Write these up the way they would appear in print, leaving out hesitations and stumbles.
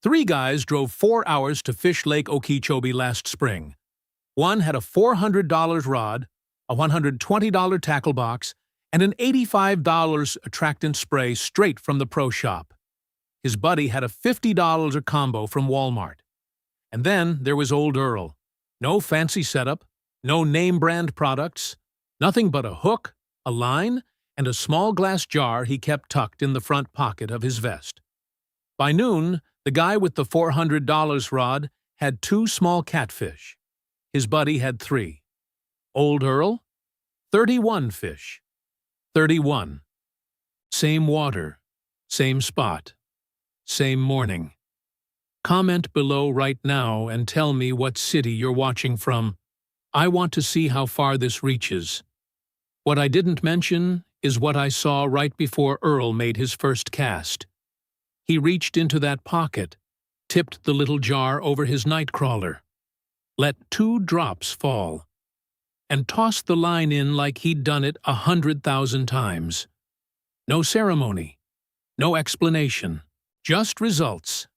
Three guys drove 4 hours to fish Lake Okeechobee last spring. One had a $400 rod, a $120 tackle box, and an $85 attractant spray straight from the pro shop. His buddy had a $50 combo from Walmart. And then there was old Earl. No fancy setup, no name-brand products, nothing but a hook, a line, and a small glass jar he kept tucked in the front pocket of his vest. By noon, the guy with the $400 rod had 2 small catfish. His buddy had 3. Old Earl? 31 fish. 31. Same water, same spot, same morning. Comment below right now and tell me what city you're watching from. I want to see how far this reaches. What I didn't mention is what I saw right before Earl made his first cast. He reached into that pocket, tipped the little jar over his nightcrawler, let 2 drops fall, and tossed the line in like he'd done it 100,000 times. No ceremony, no explanation, just results.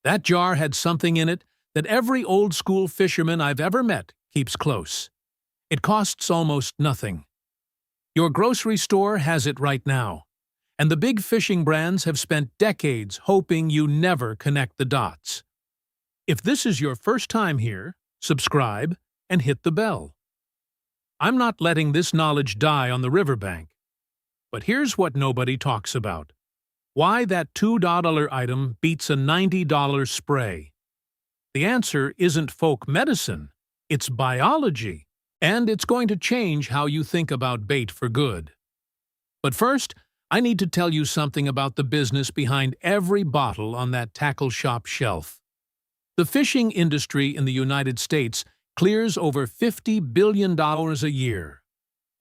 That jar had something in it that every old-school fisherman I've ever met keeps close. It costs almost nothing. Your grocery store has it right now, and the big fishing brands have spent decades hoping you never connect the dots. If this is your first time here, subscribe and hit the bell. I'm not letting this knowledge die on the riverbank. But here's what nobody talks about. Why that $2 item beats a $90 spray. The answer isn't folk medicine, it's biology, and it's going to change how you think about bait for good. But first, I need to tell you something about the business behind every bottle on that tackle shop shelf. The fishing industry in the United States clears over $50 billion a year.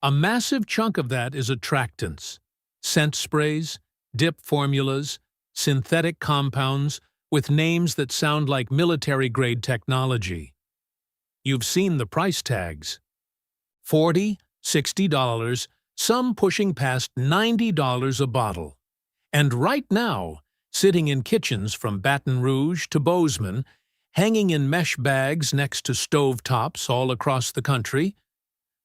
A massive chunk of that is attractants, scent sprays, dip formulas, synthetic compounds with names that sound like military-grade technology. You've seen the price tags. $40, $60, some pushing past $90 a bottle. And right now, sitting in kitchens from Baton Rouge to Bozeman, hanging in mesh bags next to stove tops all across the country,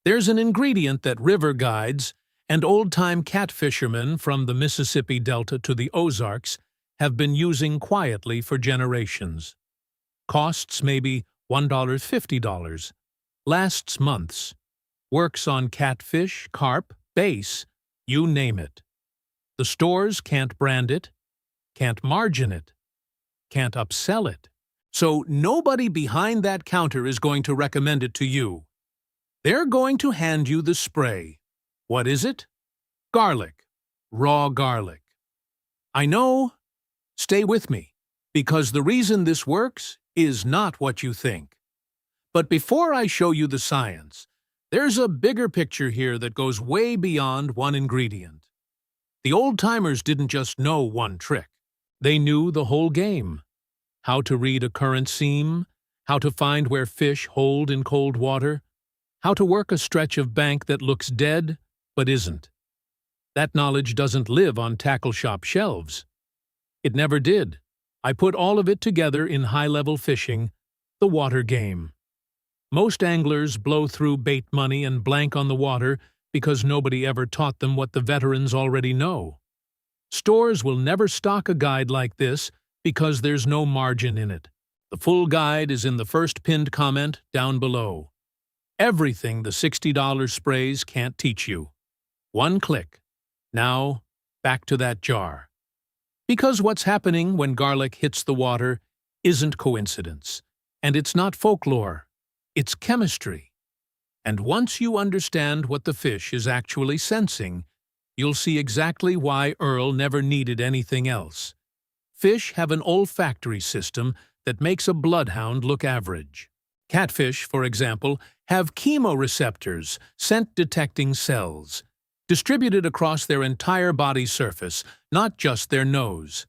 there's an ingredient that river guides and old-time catfishermen from the Mississippi Delta to the Ozarks have been using quietly for generations. Costs maybe $1.50. Lasts months. Works on catfish, carp, bass, you name it. The stores can't brand it, can't margin it, can't upsell it. So nobody behind that counter is going to recommend it to you. They're going to hand you the spray. What is it? Garlic. Raw garlic. I know. Stay with me, because the reason this works is not what you think. But before I show you the science, there's a bigger picture here that goes way beyond one ingredient. The old-timers didn't just know one trick. They knew the whole game. How to read a current seam, how to find where fish hold in cold water, how to work a stretch of bank that looks dead but isn't. That knowledge doesn't live on tackle shop shelves. It never did. I put all of it together in high-level fishing, the water game. Most anglers blow through bait money and blank on the water because nobody ever taught them what the veterans already know. Stores will never stock a guide like this because there's no margin in it. The full guide is in the first pinned comment down below. Everything the $60 sprays can't teach you. One click. Now, back to that jar. Because what's happening when garlic hits the water isn't coincidence, and it's not folklore. It's chemistry. And once you understand what the fish is actually sensing, you'll see exactly why Earl never needed anything else. Fish have an olfactory system that makes a bloodhound look average. Catfish, for example, have chemoreceptors, scent-detecting cells, distributed across their entire body surface, not just their nose.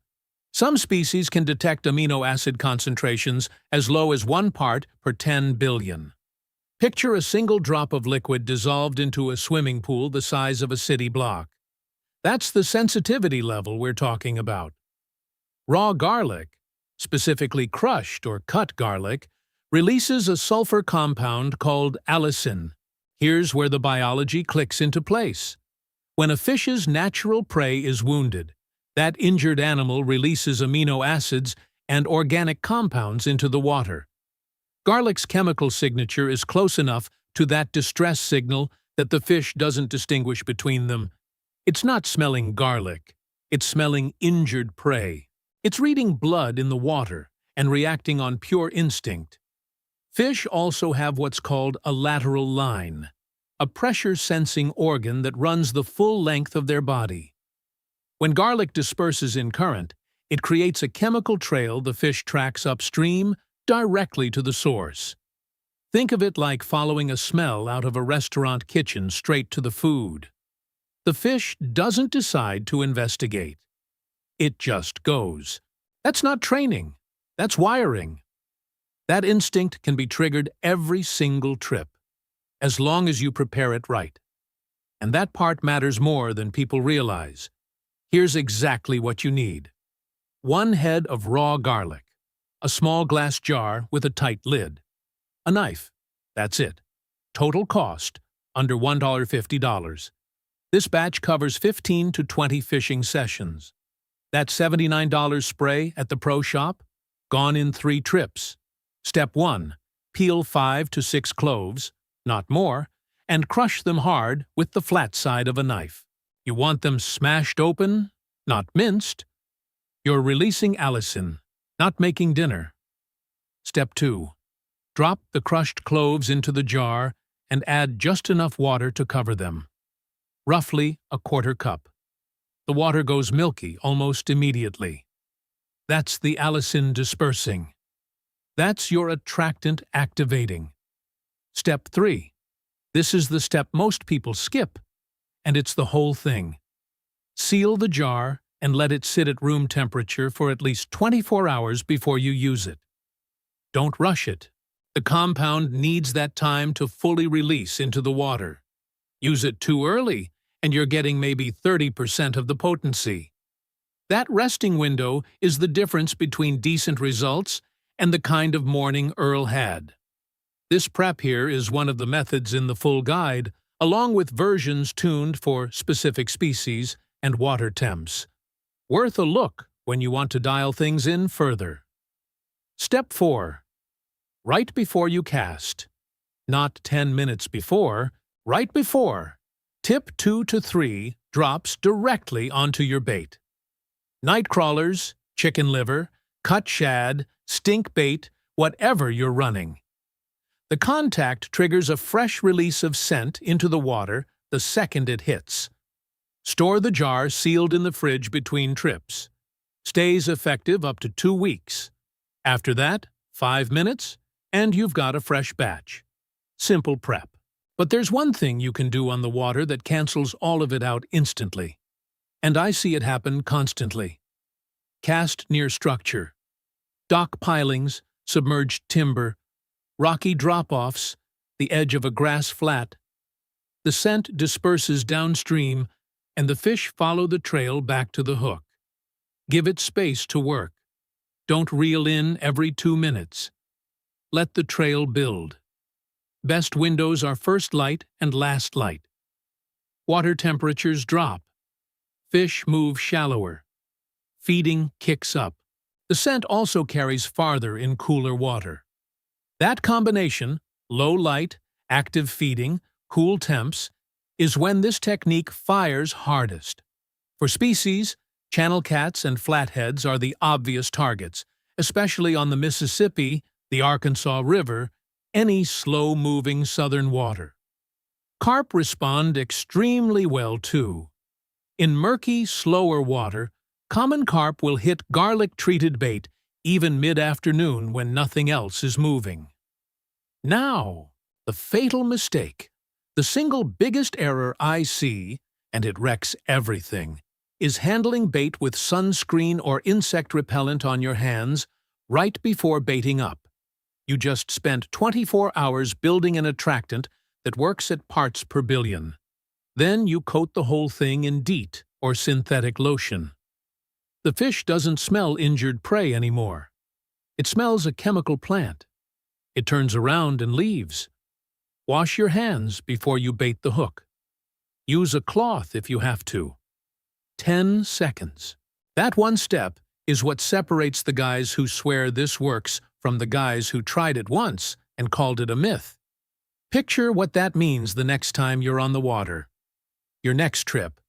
Some species can detect amino acid concentrations as low as 1 part per 10 billion. Picture a single drop of liquid dissolved into a swimming pool the size of a city block. That's the sensitivity level we're talking about. Raw garlic, specifically crushed or cut garlic, releases a sulfur compound called allicin. Here's where the biology clicks into place. When a fish's natural prey is wounded, that injured animal releases amino acids and organic compounds into the water. Garlic's chemical signature is close enough to that distress signal that the fish doesn't distinguish between them. It's not smelling garlic. It's smelling injured prey. It's reading blood in the water and reacting on pure instinct. Fish also have what's called a lateral line, a pressure-sensing organ that runs the full length of their body. When garlic disperses in current, it creates a chemical trail the fish tracks upstream directly to the source. Think of it like following a smell out of a restaurant kitchen straight to the food. The fish doesn't decide to investigate. It just goes. That's not training. That's wiring. That instinct can be triggered every single trip, as long as you prepare it right. And that part matters more than people realize. Here's exactly what you need. 1 head of raw garlic, a small glass jar with a tight lid, a knife. That's it. Total cost, under $150. This batch covers 15 to 20 fishing sessions. That $79 spray at the pro shop, gone in 3 trips. Step 1. Peel 5 to 6 cloves, not more, and crush them hard with the flat side of a knife. You want them smashed open, not minced. You're releasing allicin, not making dinner. Step 2. Drop the crushed cloves into the jar and add just enough water to cover them. Roughly a 1/4 cup. The water goes milky almost immediately. That's the allicin dispersing. That's your attractant activating. Step 3. This is the step most people skip, and it's the whole thing. Seal the jar and let it sit at room temperature for at least 24 hours before you use it. Don't rush it. The compound needs that time to fully release into the water. Use it too early, and you're getting maybe 30% of the potency. That resting window is the difference between decent results and the kind of morning Earl had. This prep here is one of the methods in the full guide, along with versions tuned for specific species and water temps. Worth a look when you want to dial things in further. Step 4. Right before you cast. Not 10 minutes before, right before. Tip 2 to 3 drops directly onto your bait. Night crawlers, chicken liver, cut shad, stink bait, whatever you're running. The contact triggers a fresh release of scent into the water the second it hits. Store the jar sealed in the fridge between trips. Stays effective up to 2 weeks. After that, 5 minutes, and you've got a fresh batch. Simple prep. But there's one thing you can do on the water that cancels all of it out instantly. And I see it happen constantly. Cast near structure. Dock pilings, submerged timber, rocky drop-offs, the edge of a grass flat. The scent disperses downstream, and the fish follow the trail back to the hook. Give it space to work. Don't reel in every 2 minutes. Let the trail build. Best windows are first light and last light. Water temperatures drop. Fish move shallower. Feeding kicks up. The scent also carries farther in cooler water. That combination, low light, active feeding, cool temps, is when this technique fires hardest. For species, channel cats and flatheads are the obvious targets, especially on the Mississippi, the Arkansas River, any slow-moving southern water. Carp respond extremely well too. In murky, slower water, common carp will hit garlic-treated bait even mid-afternoon when nothing else is moving. Now, the fatal mistake. The single biggest error I see, and it wrecks everything, is handling bait with sunscreen or insect repellent on your hands right before baiting up. You just spent 24 hours building an attractant that works at parts per billion. Then you coat the whole thing in DEET or synthetic lotion. The fish doesn't smell injured prey anymore. It smells a chemical plant. It turns around and leaves. Wash your hands before you bait the hook. Use a cloth if you have to. 10 seconds. That one step is what separates the guys who swear this works from the guys who tried it once and called it a myth. Picture what that means the next time you're on the water. Your next trip.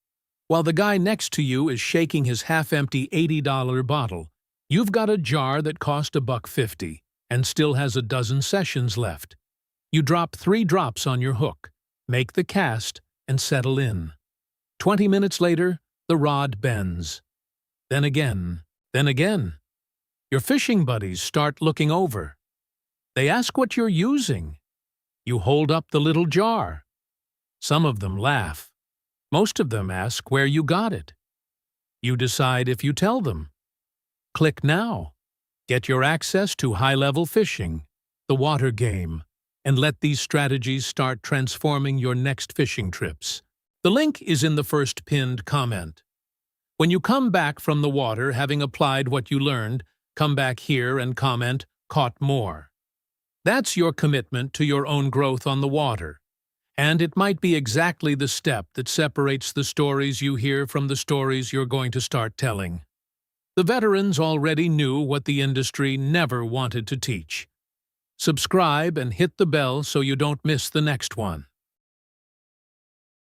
While the guy next to you is shaking his half-empty $80 bottle, you've got a jar that cost $1.50 and still has a dozen sessions left. You drop 3 drops on your hook, make the cast, and settle in. 20 minutes later, the rod bends. Then again, then again. Your fishing buddies start looking over. They ask what you're using. You hold up the little jar. Some of them laugh. Most of them ask where you got it. You decide if you tell them. Click now. Get your access to high-level fishing, the water game, and let these strategies start transforming your next fishing trips. The link is in the first pinned comment. When you come back from the water having applied what you learned, come back here and comment, "Caught more." That's your commitment to your own growth on the water. And it might be exactly the step that separates the stories you hear from the stories you're going to start telling. The veterans already knew what the industry never wanted to teach. Subscribe and hit the bell so you don't miss the next one.